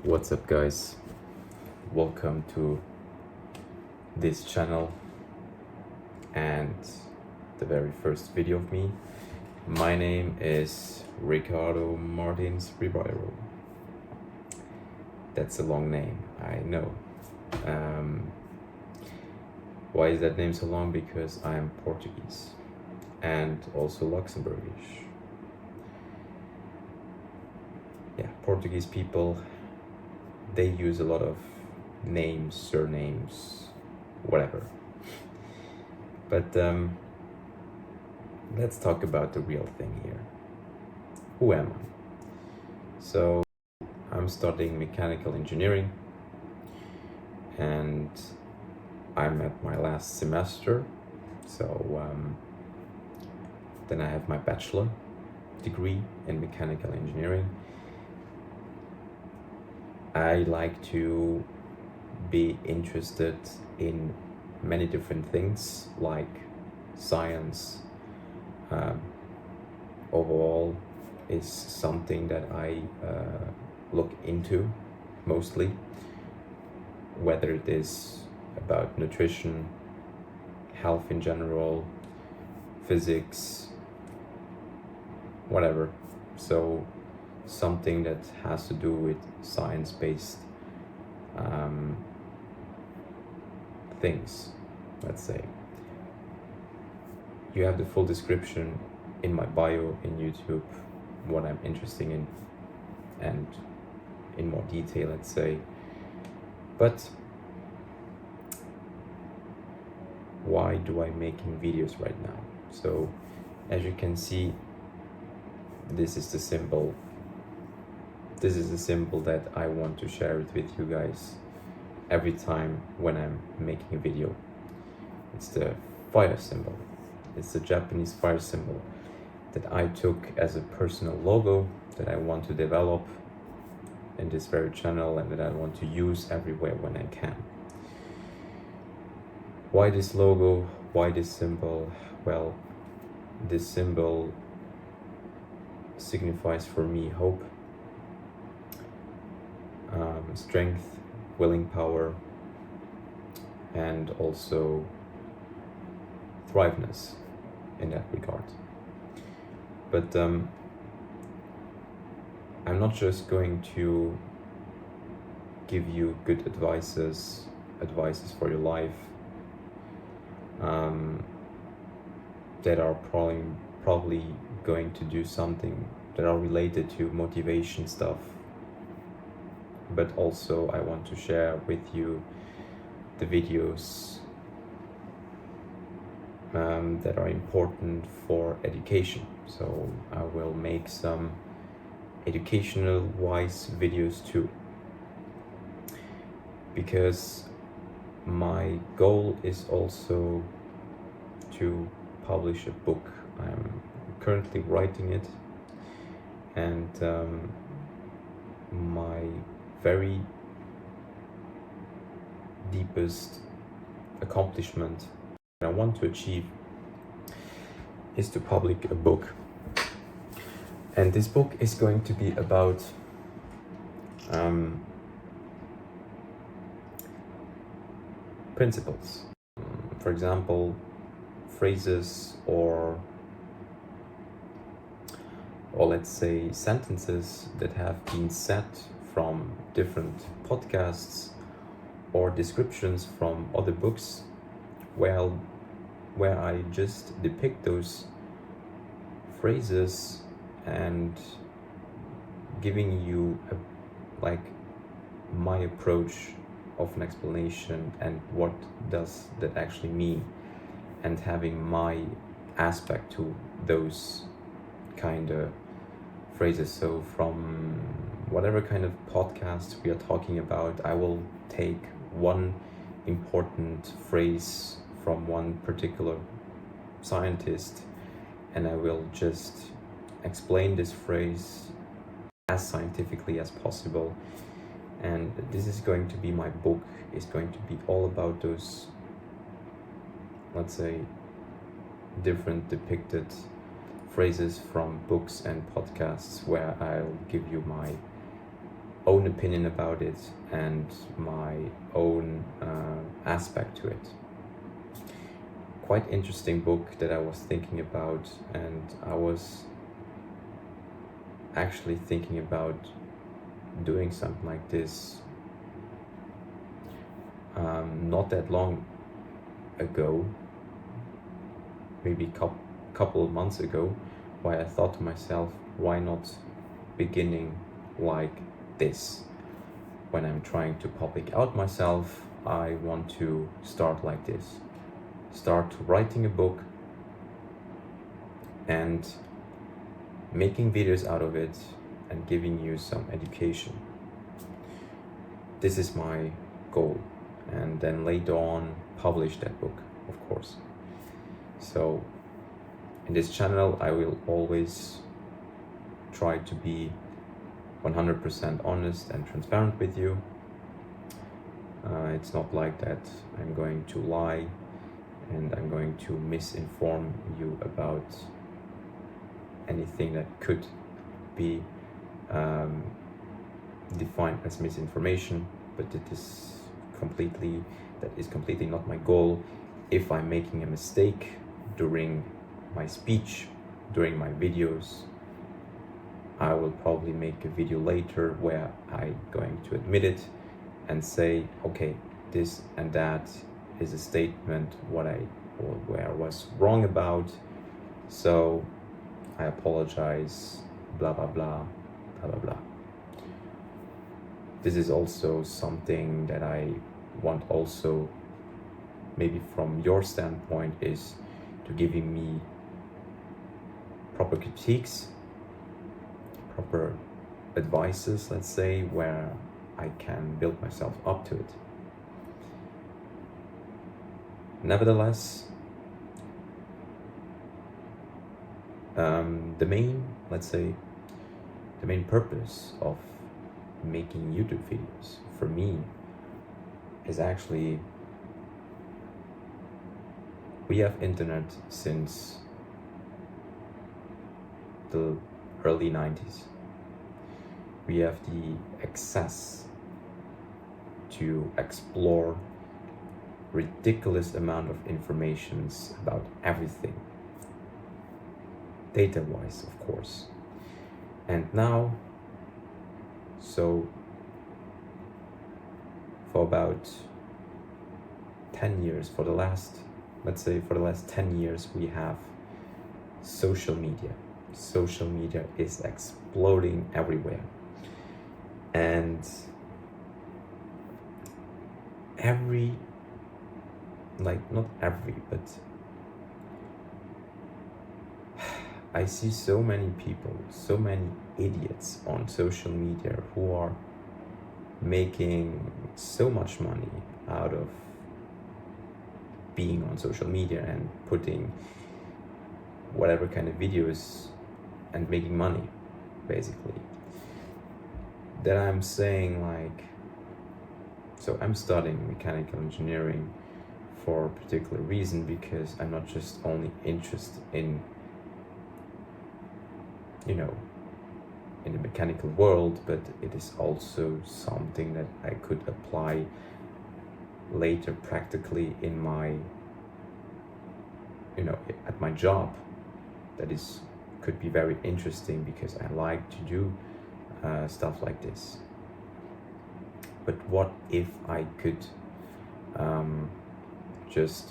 What's up, guys? Welcome to this channel and the very first video of me. My name is Ricardo Martins Ribeiro. That's a long name, I know. Why is that name so long? Because I am Portuguese and also Luxembourgish. Yeah, Portuguese people, they use a lot of names, surnames, whatever. But let's talk about the real thing here. Who am I? So I'm studying mechanical engineering and I'm at my last semester. So then I have my bachelor degree in mechanical engineering. I like to be interested in many different things like science. Overall is something that I look into mostly, whether it is about nutrition, health in general, physics, whatever. So something that has to do with science-based things, let's say. You have the full description in my bio in YouTube, what I'm interested in, and in more detail, let's say. But why do I making videos right now? So as you can see, this is the symbol. This is the symbol that I want to share it with you guys every time when I'm making a video. It's the fire symbol. It's the Japanese fire symbol that I took as a personal logo that I want to develop in this very channel and that I want to use everywhere when I can. Why this logo? Why this symbol? Well, this symbol signifies for me hope, strength, willing power, and also thriveness in that regard. But I'm not just going to give you good advices for your life that are probably going to do something that are related to motivation stuff, but also I want to share with you the videos that are important for education. So I will make some educational wise videos too, because my goal is also to publish a book. I'm currently writing it, and my very deepest accomplishment I want to achieve is to publish a book. And this book is going to be about principles. For example, phrases or let's say sentences that have been said from different podcasts or descriptions from other books, where I just depict those phrases and giving you my approach of an explanation and what does that actually mean, and having my aspect to those kind of phrases. So from whatever kind of podcast we are talking about, I will take one important phrase from one particular scientist and I will just explain this phrase as scientifically as possible. And this is going to be my book. It's going to be all about those, let's say, different depicted phrases from books and podcasts, where I'll give you my own opinion about it and my own aspect to it. Quite interesting book that I was thinking about, and I was actually thinking about doing something like this not that long ago, maybe couple of months ago, where I thought to myself, why not beginning like this? When I'm trying to public out myself, I want to start like this. Start writing a book and making videos out of it and giving you some education. This is my goal. And then later on, publish that book, of course. So in this channel, I will always try to be 100% honest and transparent with you. It's not like that I'm going to lie and I'm going to misinform you about anything that could be defined as misinformation, but that is completely not my goal. If I'm making a mistake during my speech, during my videos, I will probably make a video later where I'm going to admit it and say, okay, this and that is a statement where I was wrong about, so I apologize, blah blah blah, blah blah blah. This is also something that I want also, maybe from your standpoint, is to giving me proper critiques, proper advices, let's say, where I can build myself up to it. Nevertheless, the main purpose of making YouTube videos for me is actually, we have internet since the early 90s. We have the access to explore ridiculous amount of informations about everything, data-wise, of course. And now, so for about 10 years, for the last 10 years, we have social media. Social media is exploding everywhere. And not every, but I see so many people, so many idiots on social media who are making so much money out of being on social media and putting whatever kind of videos and making money, basically. That I'm saying, like, so I'm studying mechanical engineering for a particular reason, because I'm not just only interested in the mechanical world, but it is also something that I could apply later practically in my, at my job. That could be very interesting because I like to do stuff like this. But what if I could just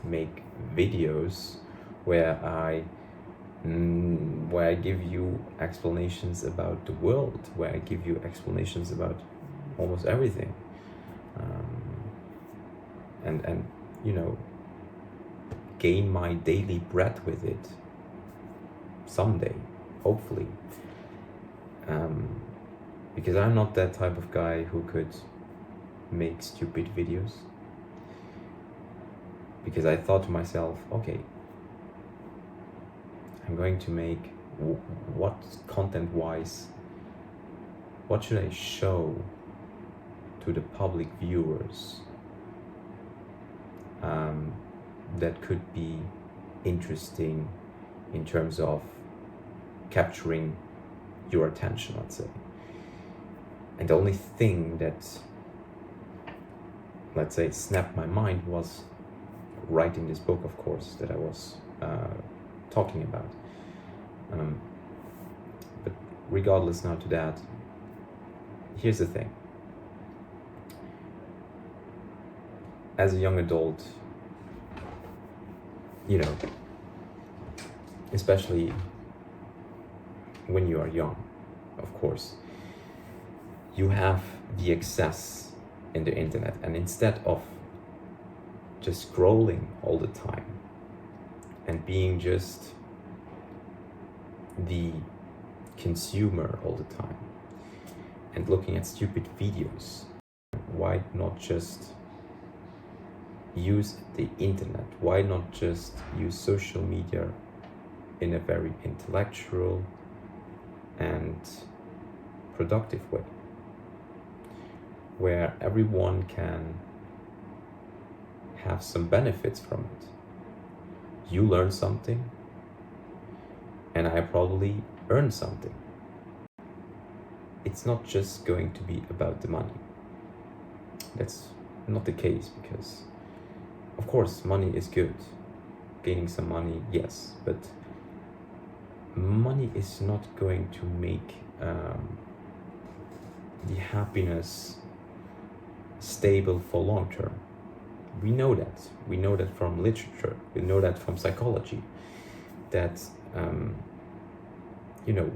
make videos where I give you explanations about the world, where I give you explanations about almost everything, and gain my daily bread with it someday, hopefully, because I'm not that type of guy who could make stupid videos, because I thought to myself, okay, I'm going to make what content-wise, what should I show to the public viewers that could be interesting in terms of capturing your attention, let's say. And the only thing that, let's say, snapped my mind was writing this book, of course, that I was talking about. But regardless now to that, here's the thing. As a young adult, you know, especially when you are young, of course, you have the access in the internet, and instead of just scrolling all the time and being just the consumer all the time and looking at stupid videos, why not just use the internet? Why not just use social media in a very intellectual and productive way, where everyone can have some benefits from it? You learn something, and I probably earn something. It's not just going to be about the money. That's not the case, because of course money is good. Gaining some money, yes, but money is not going to make the happiness stable for long term. We know that. We know that from literature. We know that from psychology. That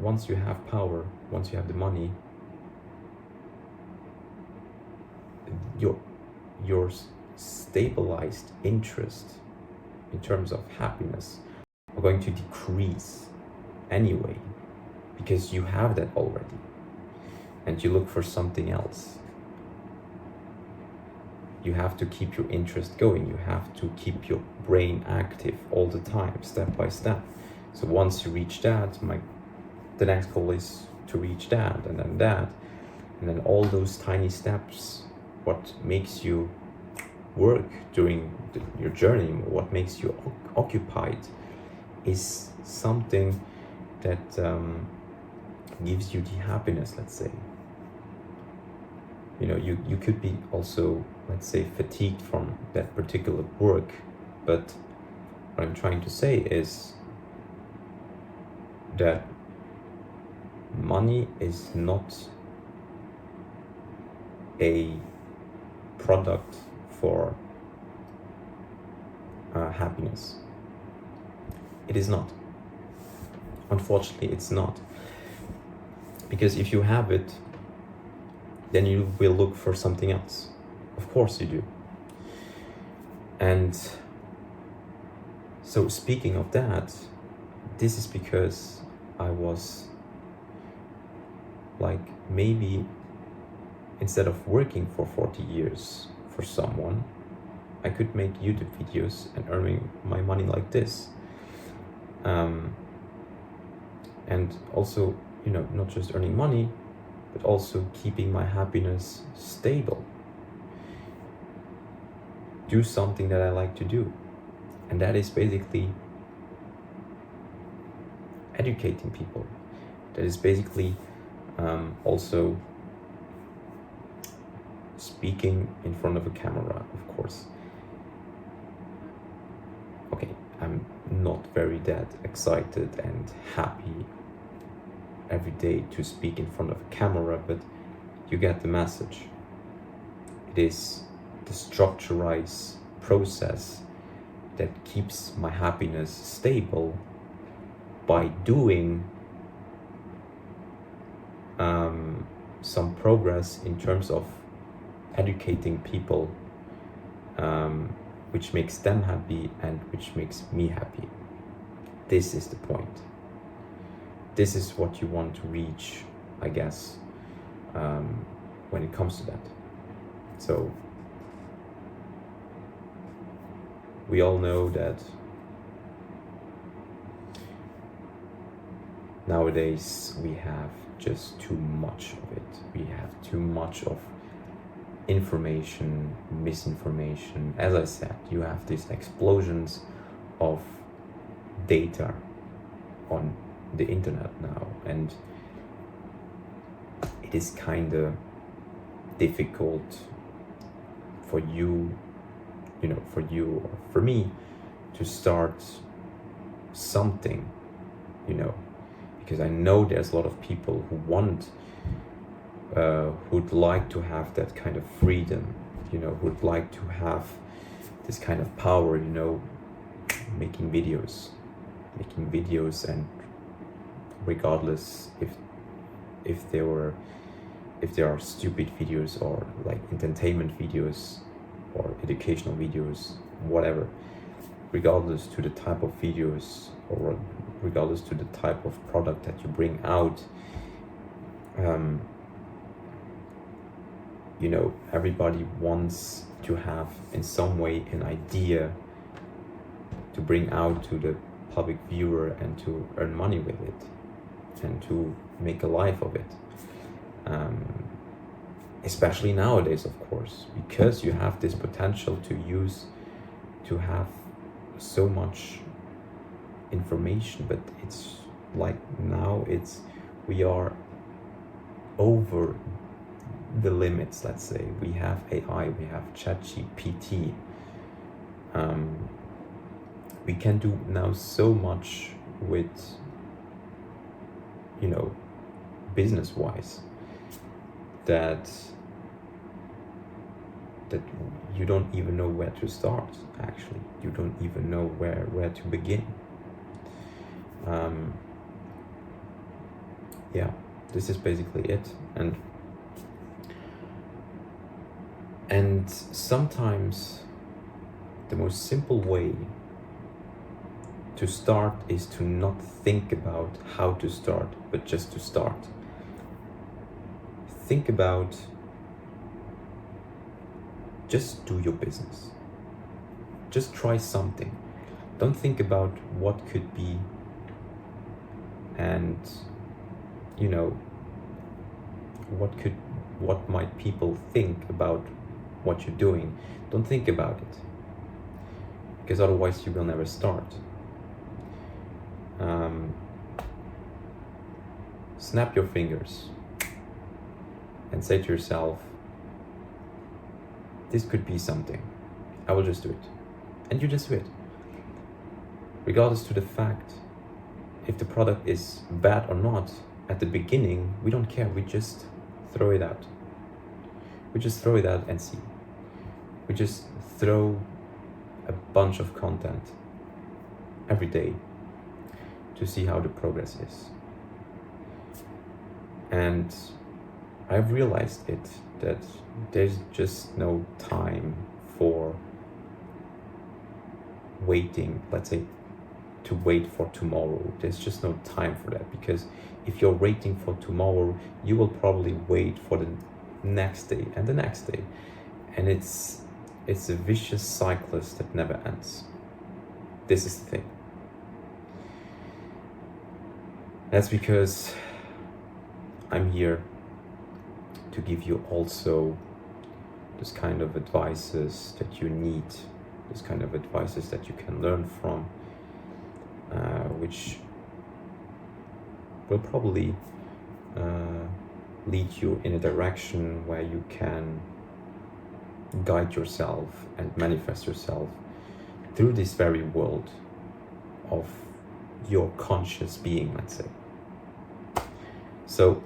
once you have power, once you have the money, your stabilized interest in terms of happiness are going to decrease anyway, because you have that already, and you look for something else. You have to keep your interest going. You have to keep your brain active all the time, step by step. So once you reach that, the next goal is to reach that, and then all those tiny steps. What makes you work during your journey, what makes you occupied, is something that gives you the happiness, let's say. You could be also, let's say, fatigued from that particular work, but what I'm trying to say is that money is not a product for happiness. It is not. Unfortunately, it's not. Because if you have it, then you will look for something else. Of course you do. And so, speaking of that, this is because I was like, maybe instead of working for 40 years for someone, I could make YouTube videos and earning my money like this. And also, not just earning money, but also keeping my happiness stable. Do something that I like to do. And that is basically educating people. That is basically also speaking in front of a camera, of course. Okay, I'm not very that excited and happy every day to speak in front of a camera, but you get the message. It is the structurized process that keeps my happiness stable by doing some progress in terms of educating people, which makes them happy and which makes me happy. This is the point. This is what you want to reach, I guess, when it comes to that. So we all know that nowadays we have just too much of it. We have too much of information, misinformation. As I said, you have these explosions of data on the internet now, and it is kind of difficult for you, for you or for me to start something, because I know there's a lot of people who who'd like to have that kind of freedom, who'd like to have this kind of power, making videos, and regardless if there are stupid videos or like entertainment videos or educational videos, whatever, regardless to the type of videos or regardless to the type of product that you bring out, everybody wants to have in some way an idea to bring out to the public viewer and to earn money with it and to make a life of it. Especially nowadays, of course, because you have this potential to have so much information, but it's like now we are over the limits. Let's say we have AI, we have ChatGPT. We can do now so much with, business wise, that you don't even know where to start. Actually, you don't even know where to begin. This is basically it. And sometimes the most simple way to start is to not think about how to start, but just to start. Think about, just do your business. Just try something. Don't think about what could be and, what might people think about what you're doing. Don't think about it, because otherwise you will never start. Snap your fingers and say to yourself, this could be something. I will just do it. And you just do it. Regardless to the fact if the product is bad or not, at the beginning, we don't care. We just throw it out. We just throw it out and see. We just throw a bunch of content every day to see how the progress is. And I've realized that there's just no time for waiting, let's say, to wait for tomorrow. There's just no time for that, because if you're waiting for tomorrow, you will probably wait for the next day and the next day. And it's a vicious cyclist that never ends. This is the thing. That's because I'm here to give you also this kind of advices that you need, this kind of advices that you can learn from, which will probably lead you in a direction where you can guide yourself and manifest yourself through this very world of your conscious being, let's say. So,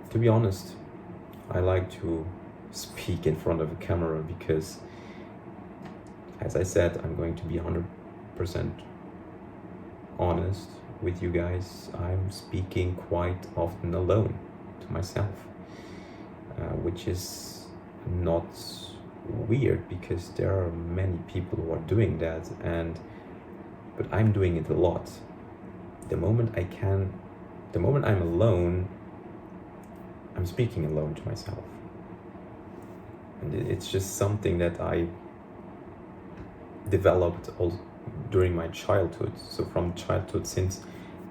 to be honest, I like to speak in front of a camera because, as I said, I'm going to be 100% honest with you guys. I'm speaking quite often alone to myself, which is not weird because there are many people who are doing that, but I'm doing it a lot. The moment I'm alone, I'm speaking alone to myself. And it's just something that I developed all during my childhood. So from childhood, since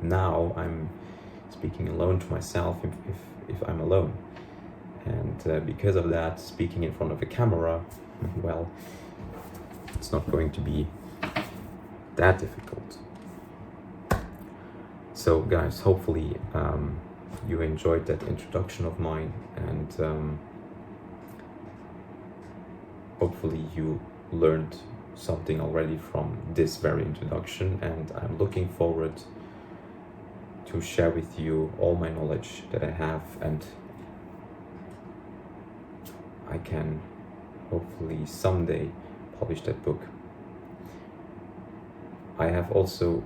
now I'm speaking alone to myself if I'm alone. And because of that, speaking in front of a camera, well, it's not going to be that difficult. So guys, hopefully you enjoyed that introduction of mine, and hopefully you learned something already from this very introduction, and I'm looking forward to share with you all my knowledge that I have, and I can hopefully someday publish that book. I have also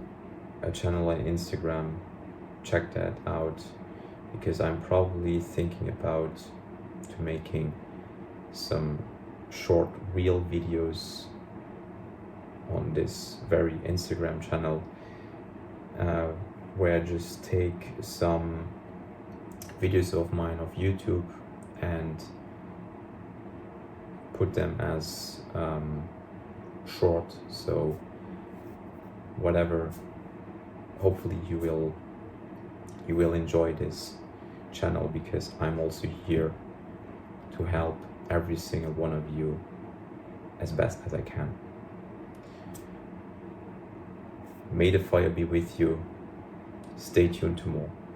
a channel on Instagram. Check that out, because I'm probably thinking about to making some short reel videos on this very Instagram channel, where I just take some videos of mine of YouTube and put them as short, so whatever, hopefully you will enjoy this channel, because I'm also here to help every single one of you as best as I can. May the fire be with you. Stay tuned to more.